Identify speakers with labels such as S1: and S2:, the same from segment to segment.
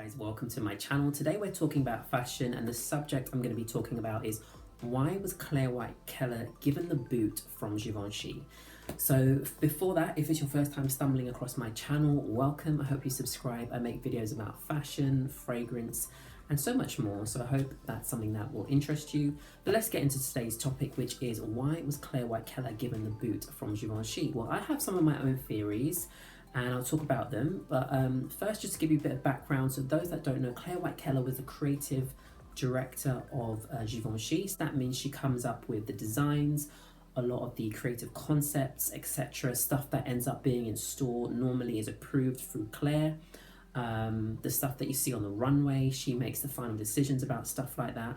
S1: guys, welcome to my channel. Today we're talking about fashion, and the subject I'm going to be talking about is why was Clare Waight Keller given the boot from Givenchy? So before that, if it's your first time stumbling across my channel, welcome. I hope you subscribe. I make videos about fashion, fragrance, and so much more. So I hope that's something that will interest you. But let's get into today's topic, which is why was Clare Waight Keller given the boot from Givenchy? Well, I have some of my own theories, and I'll talk about them. But first, just to give you a bit of background, so those that don't know, Clare Waight Keller was the creative director of Givenchy. So that means she comes up with the designs, a lot of the creative concepts, etc. Stuff that ends up being in store normally is approved through Claire. The stuff that you see on the runway, she makes the final decisions about stuff like that.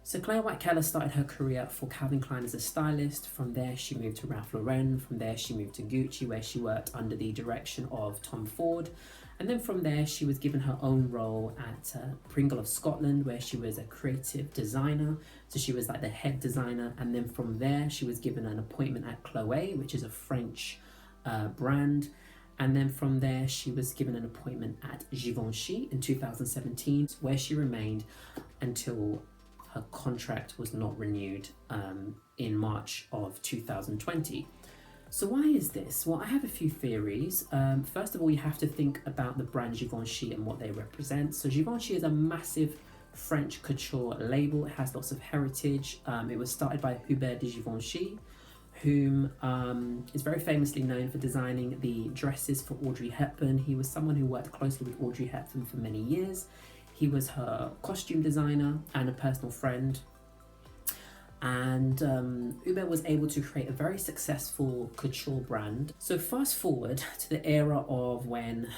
S1: So Clare Waight Keller started her career for Calvin Klein as a stylist. From there, she moved to Ralph Lauren. From there, she moved to Gucci, where she worked under the direction of Tom Ford. And then from there, she was given her own role at Pringle of Scotland, where she was a creative designer. So she was like the head designer. And then from there, she was given an appointment at Clare Waight, which is a French brand. And then from there, she was given an appointment at Givenchy in 2017, where she remained until her contract was not renewed in March of 2020. So why is this? Well, I have a few theories. First of all, you have to think about the brand Givenchy and what they represent. So Givenchy is a massive French couture label. It has lots of heritage. It was started by Hubert de Givenchy, whom is very famously known for designing the dresses for Audrey Hepburn. He was someone who worked closely with Audrey Hepburn for many years. He was her costume designer and a personal friend. And Hubert was able to create a very successful couture brand. So fast forward to the era of when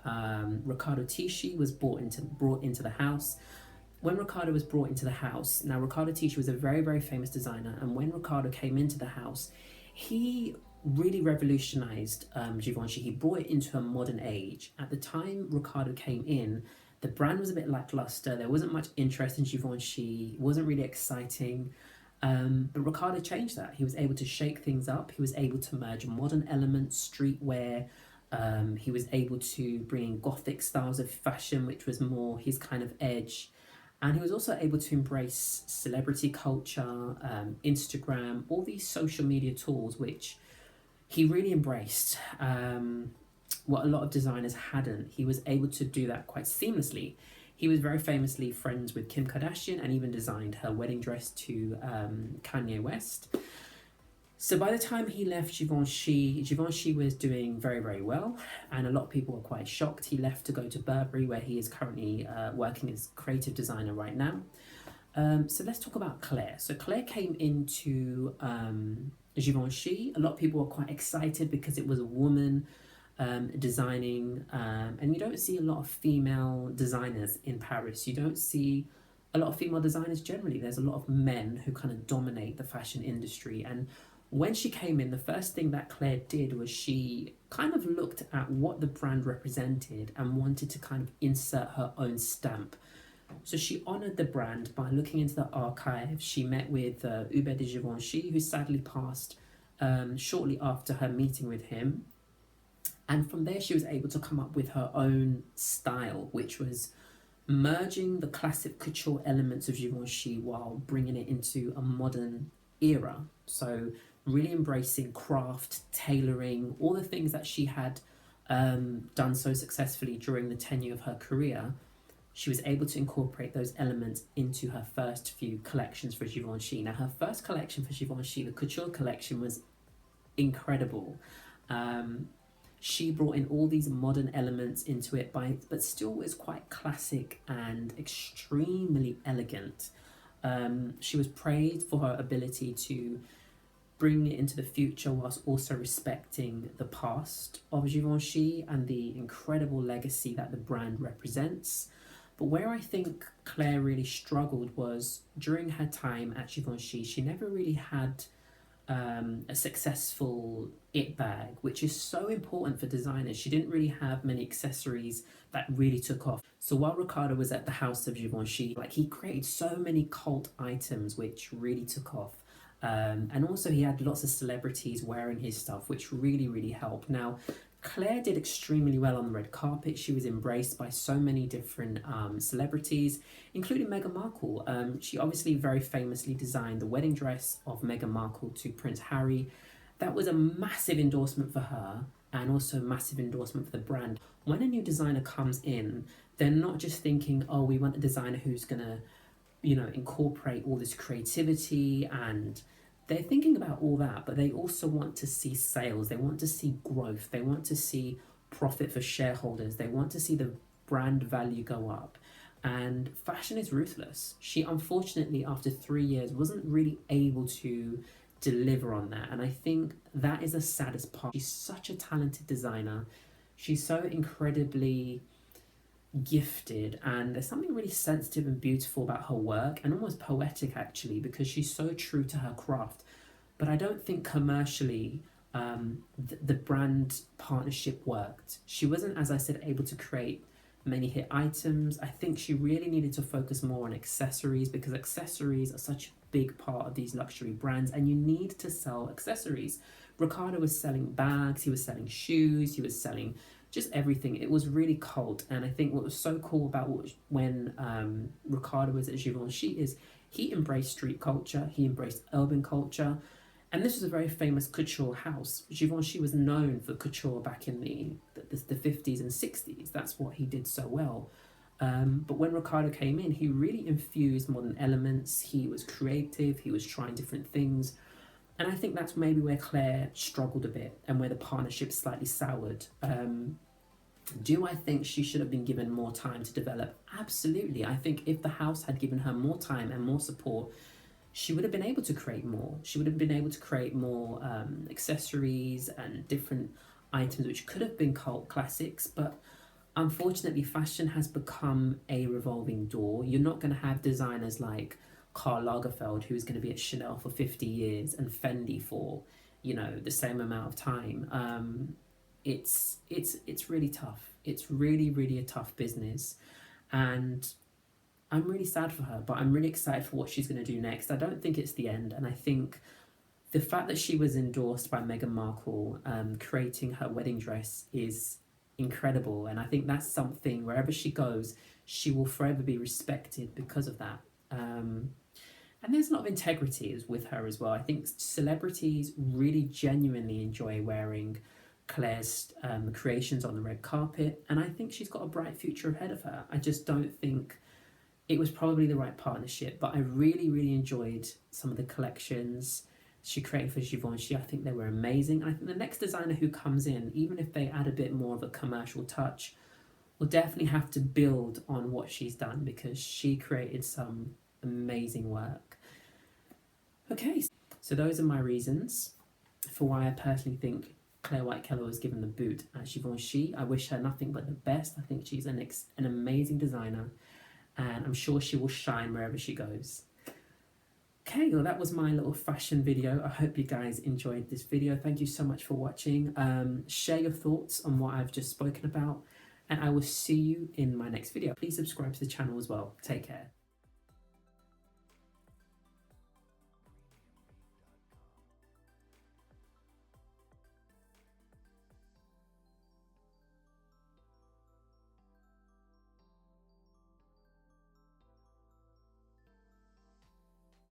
S1: Riccardo Tisci was brought into the house. When Riccardo was brought into the house, now Riccardo Tisci was a very, very famous designer, and when Riccardo came into the house, he really revolutionized Givenchy. He brought it into a modern age. At the time Riccardo came in, the brand was a bit lackluster. There wasn't much interest in Givenchy. It wasn't really exciting. But Riccardo changed that. He was able to shake things up. He was able to merge modern elements, streetwear. He was able to bring in gothic styles of fashion, which was more his kind of edge. And he was also able to embrace celebrity culture, Instagram, all these social media tools, which he really embraced. What a lot of designers hadn't. He was able to do that quite seamlessly. He was very famously friends with Kim Kardashian and even designed her wedding dress to Kanye West. So by the time he left Givenchy was doing very, very well, and a lot of people were quite shocked. He left to go to Burberry, where he is currently working as creative designer right now. So let's talk about Claire. So Claire came into Givenchy. A lot of people were quite excited because it was a woman designing, and you don't see a lot of female designers in Paris. You don't see a lot of female designers generally. There's a lot of men who kind of dominate the fashion industry. And when she came in, the first thing that Claire did was she kind of looked at what the brand represented and wanted to kind of insert her own stamp. So she honored the brand by looking into the archives. She met with Hubert de Givenchy, who sadly passed shortly after her meeting with him. And from there, she was able to come up with her own style, which was merging the classic couture elements of Givenchy while bringing it into a modern era. So really embracing craft, tailoring, all the things that she had done so successfully during the tenure of her career. She was able to incorporate those elements into her first few collections for Givenchy. Now, her first collection for Givenchy, the couture collection, was incredible. She brought in all these modern elements into it, but still was quite classic and extremely elegant. She was praised for her ability to bring it into the future whilst also respecting the past of Givenchy and the incredible legacy that the brand represents. But where I think Claire really struggled was during her time at Givenchy, she never really had a successful it bag, which is so important for designers. She didn't really have many accessories that really took off. So while Riccardo was at the house of Givenchy, he created so many cult items which really took off. And also he had lots of celebrities wearing his stuff, which really, really helped. Now, Claire did extremely well on the red carpet. She was embraced by so many different celebrities, including Meghan Markle. She obviously very famously designed the wedding dress of Meghan Markle to Prince Harry. That was a massive endorsement for her and also a massive endorsement for the brand. When a new designer comes in, they're not just thinking, oh, we want a designer who's going to, incorporate all this creativity, and they're thinking about all that, but they also want to see sales, they want to see growth, they want to see profit for shareholders, they want to see the brand value go up. And fashion is ruthless. She unfortunately, after 3 years, wasn't really able to deliver on that. And I think that is the saddest part. She's such a talented designer. She's so incredibly gifted, and there's something really sensitive and beautiful about her work, and almost poetic actually, because she's so true to her craft. But I don't think commercially the brand partnership worked. She wasn't, as I said, able to create many hit items. I think she really needed to focus more on accessories, because accessories are such a big part of these luxury brands, and you need to sell accessories. Riccardo was selling bags, he was selling shoes, he was selling just everything. It was really cult. And I think what was so cool about when Riccardo was at Givenchy is he embraced street culture, he embraced urban culture. And this was a very famous couture house. Givenchy was known for couture back in the 50s and 60s. That's what he did so well. But when Riccardo came in, he really infused modern elements. He was creative, he was trying different things. And I think that's maybe where Claire struggled a bit and where the partnership slightly soured. Do I think she should have been given more time to develop? Absolutely. I think if the house had given her more time and more support, she would have been able to create more. She would have been able to create more accessories and different items which could have been cult classics. But unfortunately, fashion has become a revolving door. You're not going to have designers like Karl Lagerfeld, who's going to be at Chanel for 50 years, and Fendi for, the same amount of time. It's really tough. It's really, really a tough business. And I'm really sad for her, but I'm really excited for what she's going to do next. I don't think it's the end. And I think the fact that she was endorsed by Meghan Markle, creating her wedding dress, is incredible. And I think that's something, wherever she goes, she will forever be respected because of that. And there's a lot of integrity with her as well. I think celebrities really genuinely enjoy wearing Claire's creations on the red carpet, and I think she's got a bright future ahead of her. I just don't think it was probably the right partnership, but I really, really enjoyed some of the collections she created for Givenchy. I think they were amazing. I think the next designer who comes in, even if they add a bit more of a commercial touch, will definitely have to build on what she's done, because she created some amazing work. Okay, so those are my reasons for why I personally think Clare Waight Keller was given the boot at Givenchy. I wish her nothing but the best. I think she's an amazing designer, and I'm sure she will shine wherever she goes. Okay, well, that was my little fashion video. I hope you guys enjoyed this video. Thank you so much for watching. Share your thoughts on what I've just spoken about, and I will see you in my next video. Please subscribe to the channel as well. Take care.